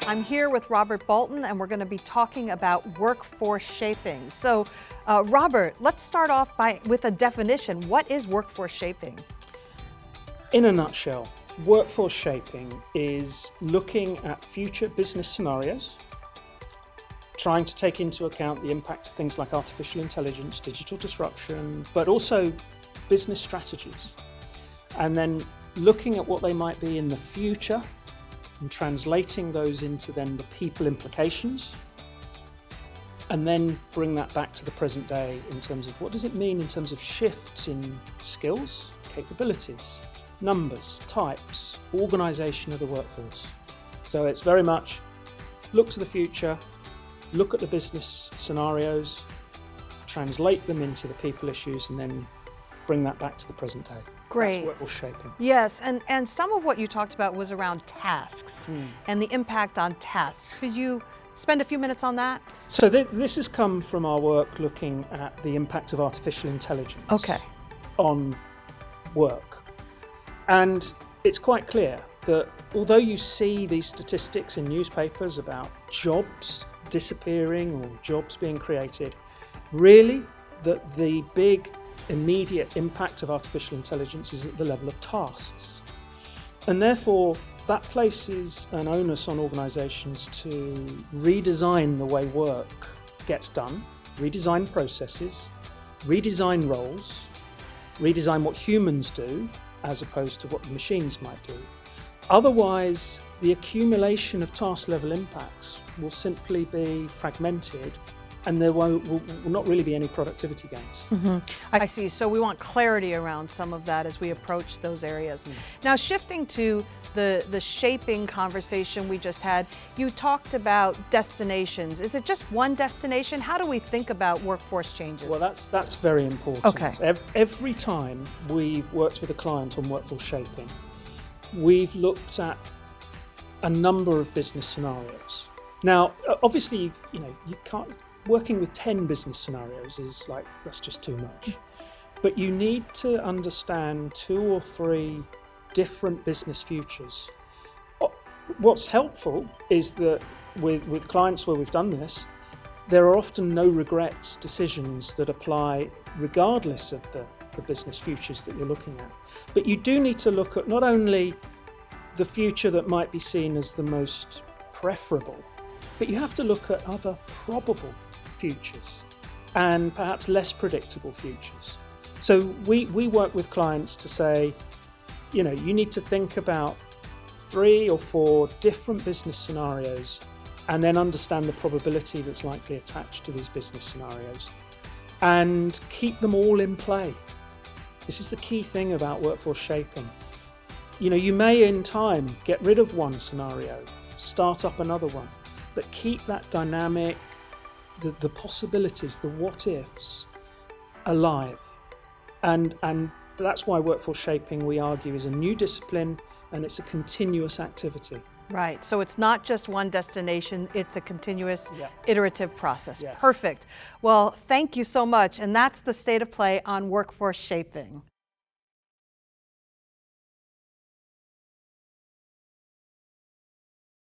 I'm here with Robert Bolton, and we're going to be talking about workforce shaping. So, Robert, let's start off with a definition. What is workforce shaping? In a nutshell, workforce shaping is looking at future business scenarios, trying to take into account the impact of things like artificial intelligence, digital disruption, but also business strategies, and then looking at what they might be in the future and translating those into then the people implications, and then bring that back to the present day in terms of what does it mean in terms of shifts in skills, capabilities, numbers, types, organisation of the workforce. So it's very much look to the future, look at the business scenarios, translate them into the people issues, and then bring that back to the present day. Great. That's workforce shaping. Yes, and some of what you talked about was around tasks and the impact on tasks. Could you spend a few minutes on that? So this has come from our work looking at the impact of artificial intelligence on work. And it's quite clear that although you see these statistics in newspapers about jobs disappearing or jobs being created, really the big immediate impact of artificial intelligence is at the level of tasks. And therefore, that places an onus on organisations to redesign the way work gets done, redesign processes, redesign roles, redesign what humans do as opposed to what the machines might do. Otherwise, the accumulation of task level impacts will simply be fragmented, and there will not really be any productivity gains. I see. So we want clarity around some of that as we approach those areas. Now, shifting to the shaping conversation we just had, you talked about destinations. Is it just one destination? How do we think about workforce changes? Well, that's very important. Okay. Every time we've worked with a client on workforce shaping, we've looked at a number of business scenarios. Now, obviously, you can't. Working with 10 business scenarios is that's just too much. But you need to understand 2 or 3 different business futures. What's helpful is that with clients where we've done this, there are often no regrets decisions that apply regardless of the business futures that you're looking at. But you do need to look at not only the future that might be seen as the most preferable, but you have to look at other probable futures and perhaps less predictable futures. So we work with clients to say, you need to think about 3 or 4 different business scenarios and then understand the probability that's likely attached to these business scenarios and keep them all in play. This is the key thing about workforce shaping. You may in time get rid of one scenario, start up another one, but keep that dynamic, the possibilities, the what ifs alive. And that's why workforce shaping, we argue, is a new discipline and it's a continuous activity. Right, so it's not just one destination, it's a continuous iterative process. Yes. Perfect. Well, thank you so much. And that's the state of play on workforce shaping.